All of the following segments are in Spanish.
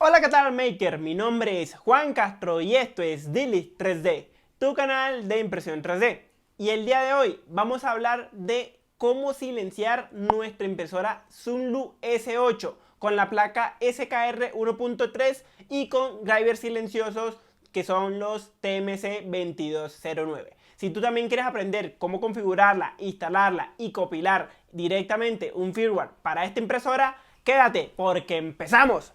Hola, ¿qué tal, Maker? Mi nombre es Juan Castro y esto es Daily 3D, tu canal de impresión 3D. Y el día de hoy vamos a hablar de cómo silenciar nuestra impresora Sunlu S8 con la placa SKR 1.3 y con drivers silenciosos que son los TMC2209. Si tú también quieres aprender cómo configurarla, instalarla y compilar directamente un firmware para esta impresora, quédate porque empezamos.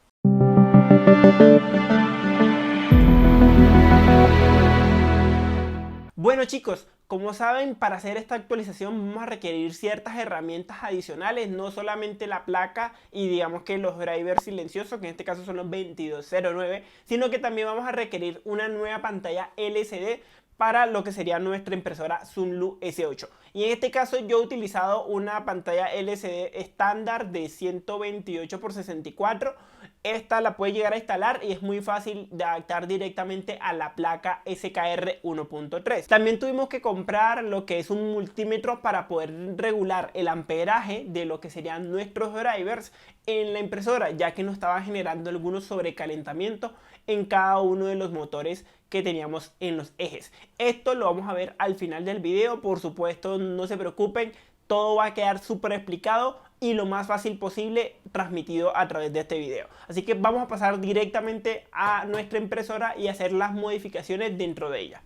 Bueno, chicos, como saben, para hacer esta actualización vamos a requerir ciertas herramientas adicionales, no solamente la placa y digamos que los drivers silenciosos, que en este caso son los 2209, sino que también vamos a requerir una nueva pantalla LCD para lo que sería nuestra impresora Sunlu S8. Y en este caso yo he utilizado una pantalla LCD estándar de 128 x 64. Esta la puede llegar a instalar y es muy fácil de adaptar directamente a la placa SKR 1.3. También tuvimos que comprar lo que es un multímetro para poder regular el amperaje de lo que serían nuestros drivers en la impresora, ya que nos estaba generando algunos sobrecalentamientos en cada uno de los motores que teníamos en los ejes. Esto lo vamos a ver al final del video, por supuesto, no se preocupen, todo va a quedar súper explicado y lo más fácil posible transmitido a través de este video. Así que vamos a pasar directamente a nuestra impresora y hacer las modificaciones dentro de ella.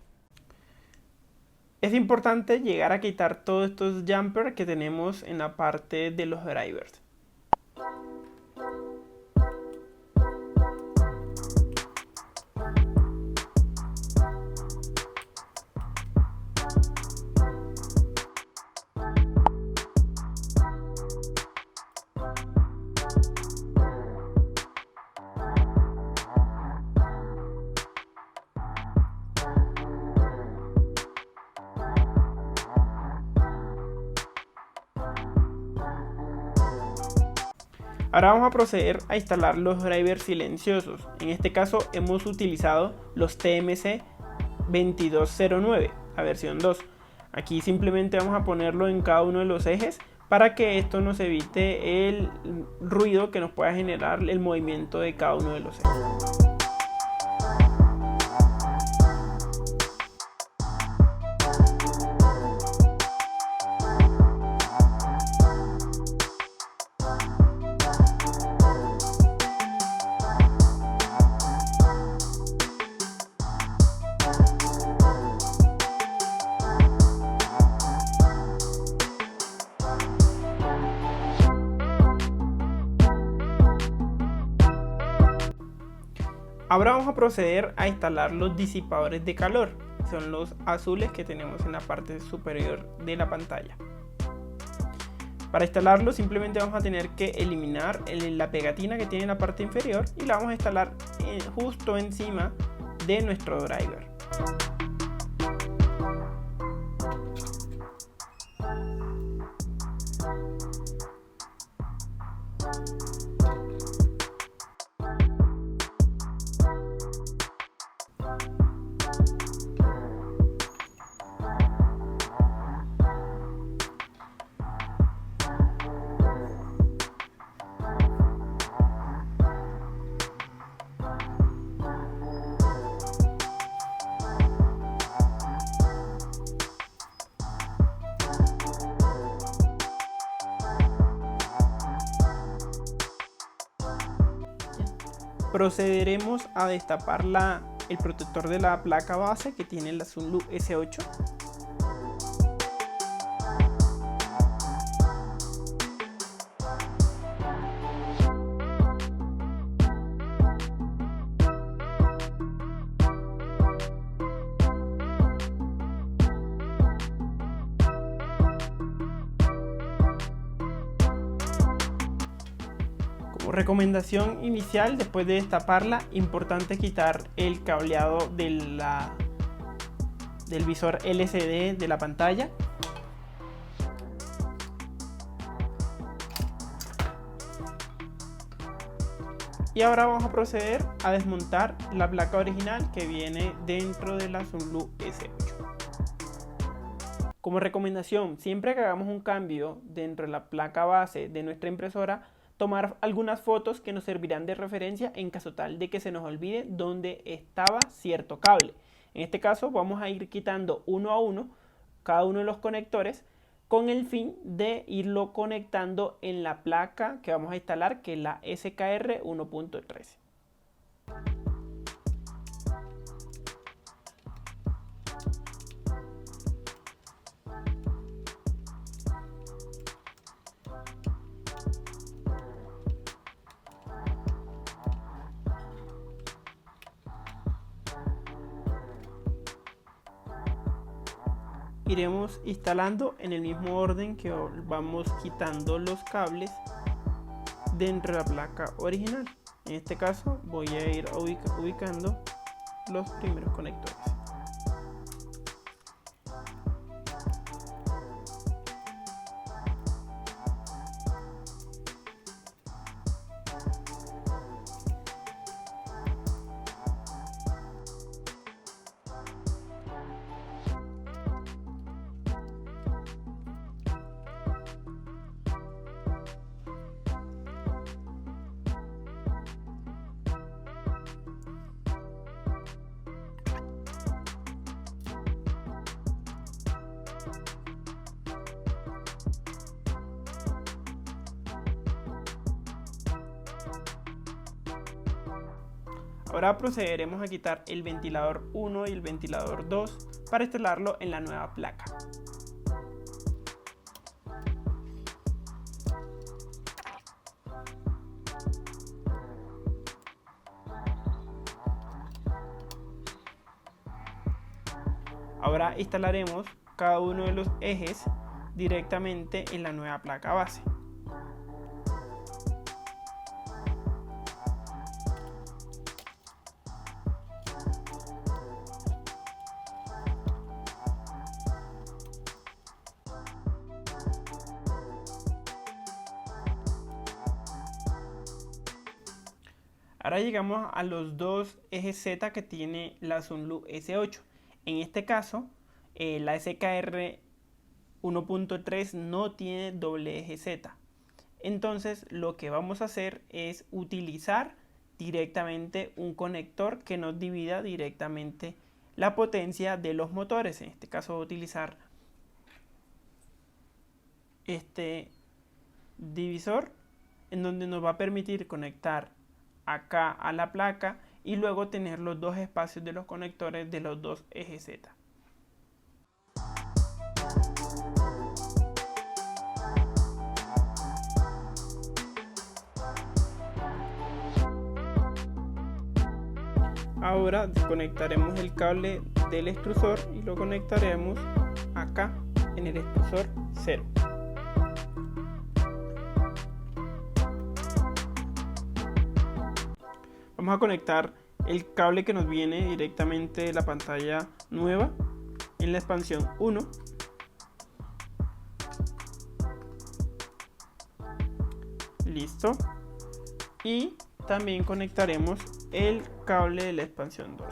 Es importante llegar a quitar todos estos jumpers que tenemos en la parte de los drivers. Ahora vamos a proceder a instalar los drivers silenciosos. En este caso hemos utilizado los TMC 2209, la versión 2. Aquí simplemente vamos a ponerlo en cada uno de los ejes para que esto nos evite el ruido que nos pueda generar el movimiento de cada uno de los ejes. Ahora vamos a proceder a instalar los disipadores de calor, son los azules que tenemos en la parte superior de la pantalla. Para instalarlo simplemente vamos a tener que eliminar la pegatina que tiene en la parte inferior y la vamos a instalar justo encima de nuestro driver. Procederemos a destapar el protector de la placa base que tiene la Sunlu S8. Como recomendación inicial, después de destaparla, importante quitar el cableado del visor LCD de la pantalla. Y ahora vamos a proceder a desmontar la placa original que viene dentro de la Sunlu S8. Como recomendación, siempre que hagamos un cambio dentro de la placa base de nuestra impresora, tomar algunas fotos que nos servirán de referencia en caso tal de que se nos olvide dónde estaba cierto cable. En este caso vamos a ir quitando uno a uno cada uno de los conectores con el fin de irlo conectando en la placa que vamos a instalar, que es la SKR 1.13. Iremos instalando en el mismo orden que vamos quitando los cables dentro de la placa original. En este caso voy a ir ubicando los primeros conectores. Ahora procederemos a quitar el ventilador 1 y el ventilador 2 para instalarlo en la nueva placa. Ahora instalaremos cada uno de los ejes directamente en la nueva placa base. Ahora llegamos a los dos ejes Z que tiene la Sunloop S8. En este caso, la SKR 1.3 no tiene doble eje Z. Entonces, lo que vamos a hacer es utilizar directamente un conector que nos divida directamente la potencia de los motores. En este caso, voy a utilizar este divisor, en donde nos va a permitir conectar acá a la placa y luego tener los dos espacios de los conectores de los dos ejes Z. Ahora desconectaremos el cable del extrusor y lo conectaremos acá en el extrusor 0. Vamos a conectar el cable que nos viene directamente de la pantalla nueva en la expansión 1. Listo. Y también conectaremos el cable de la expansión 2.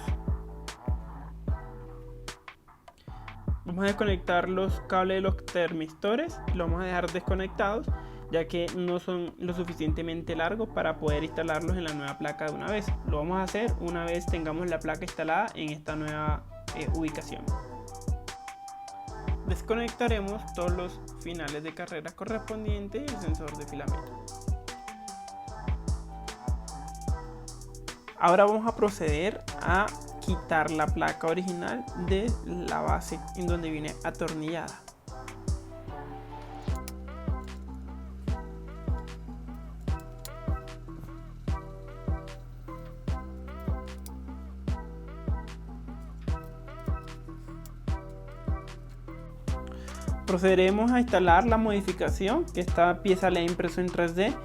Vamos a desconectar los cables de los termistores y los vamos a dejar desconectados, ya que no son lo suficientemente largos para poder instalarlos en la nueva placa de una vez. Lo vamos a hacer una vez tengamos la placa instalada en esta nueva ubicación. Desconectaremos todos los finales de carrera correspondientes y el sensor de filamento. Ahora vamos a proceder a quitar la placa original de la base en donde viene atornillada. Procederemos a instalar la modificación, que esta pieza la he impreso en 3D.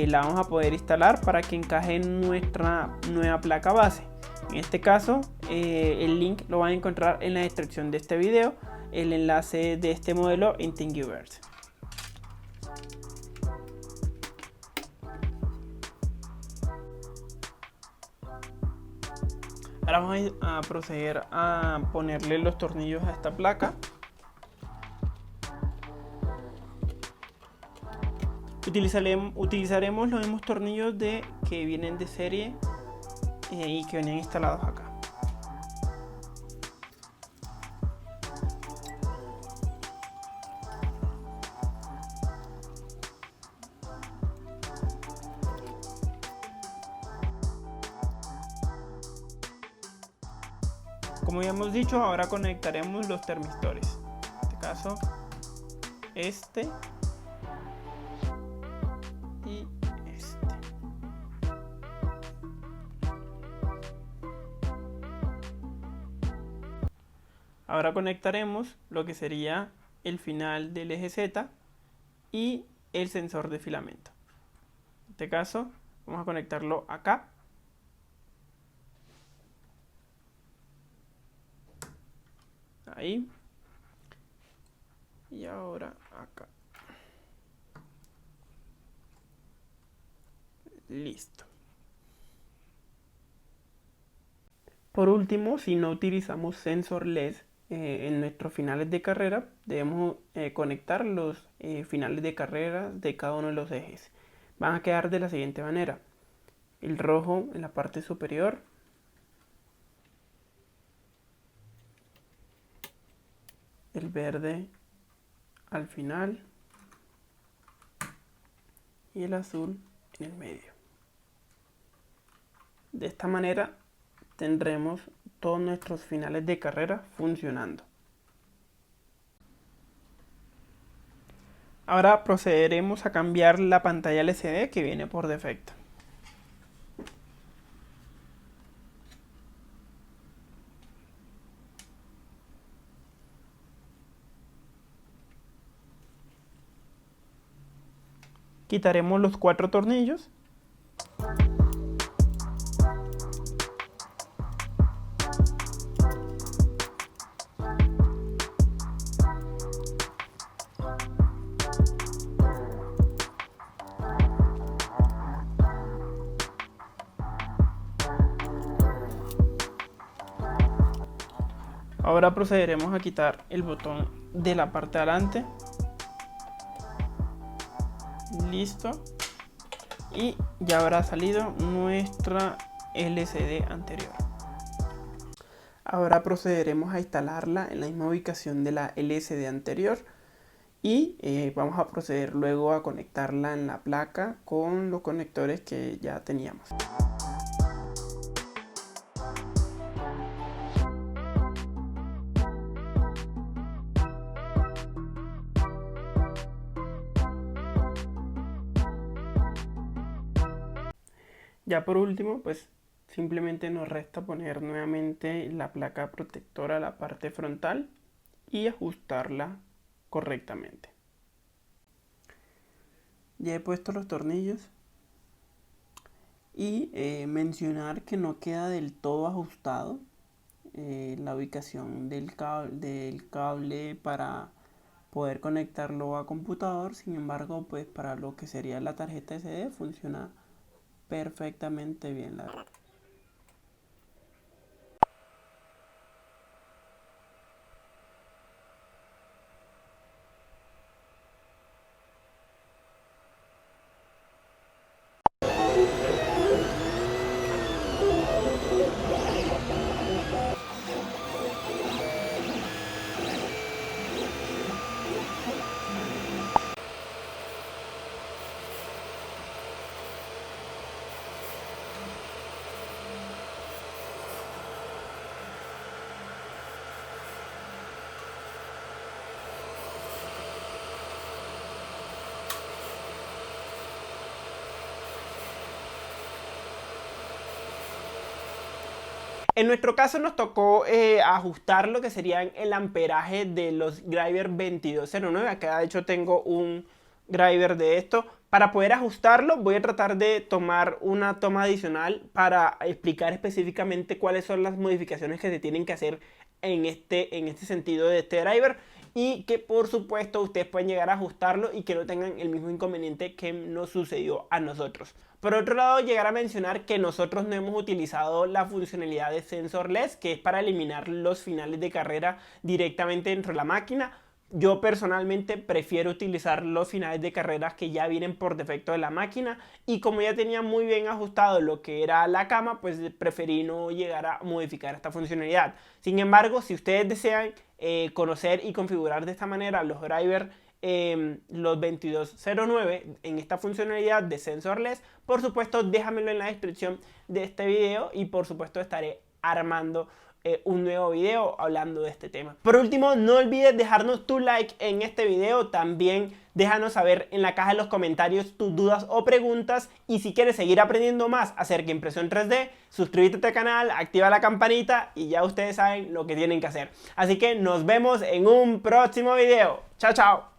La vamos a poder instalar para que encaje en nuestra nueva placa base. En este caso, el link lo van a encontrar en la descripción de este video, el enlace de este modelo en Thingiverse. Ahora vamos a proceder a ponerle los tornillos a esta placa. Utilizaremos los mismos tornillos que vienen de serie y que venían instalados acá. Como ya hemos dicho, ahora conectaremos los termistores. En este caso, este y este. Ahora conectaremos lo que sería el final del eje Z y el sensor de filamento. En este caso, vamos a conectarlo acá. Ahí. Y ahora acá. Listo. Por último, si no utilizamos sensor LED en nuestros finales de carrera, debemos conectar los finales de carrera de cada uno de los ejes. Van a quedar de la siguiente manera: el rojo en la parte superior, el verde al final y el azul en el medio. De esta manera tendremos todos nuestros finales de carrera funcionando. Ahora procederemos a cambiar la pantalla LCD que viene por defecto. Quitaremos los 4 tornillos. Ahora procederemos a quitar el botón de la parte de adelante. Listo. Y ya habrá salido nuestra LCD anterior. Ahora procederemos a instalarla en la misma ubicación de la LCD anterior. Y vamos a proceder luego a conectarla en la placa con los conectores que ya teníamos. Ya por último, pues simplemente nos resta poner nuevamente la placa protectora a la parte frontal y ajustarla correctamente. Ya he puesto los tornillos y mencionar que no queda del todo ajustado la ubicación del cable para poder conectarlo a computador. Sin embargo, pues para lo que sería la tarjeta SD funciona perfectamente bien, la verdad. En nuestro caso nos tocó ajustar lo que sería el amperaje de los driver 2209. Acá de hecho tengo un driver de esto. Para poder ajustarlo voy a tratar de tomar una toma adicional para explicar específicamente cuáles son las modificaciones que se tienen que hacer en este sentido de este driver. Y que por supuesto ustedes pueden llegar a ajustarlo y que no tengan el mismo inconveniente que nos sucedió a nosotros. Por otro lado, llegar a mencionar que nosotros no hemos utilizado la funcionalidad de Sensor LED, que es para eliminar los finales de carrera directamente dentro de la máquina, Yo personalmente prefiero utilizar los finales de carreras que ya vienen por defecto de la máquina, y como ya tenía muy bien ajustado lo que era la cama, pues preferí no llegar a modificar esta funcionalidad. Sin embargo, si ustedes desean conocer y configurar de esta manera los drivers, los 2209 en esta funcionalidad de Sensorless, por supuesto déjamelo en la descripción de este video y por supuesto estaré armando un nuevo video hablando de este tema. Por último, no olvides dejarnos tu like en este video. También déjanos saber en la caja de los comentarios tus dudas o preguntas, y si quieres seguir aprendiendo más acerca de impresión 3D, suscríbete al canal, activa la campanita y ya ustedes saben lo que tienen que hacer. Así que nos vemos en un próximo video. Chao, chao.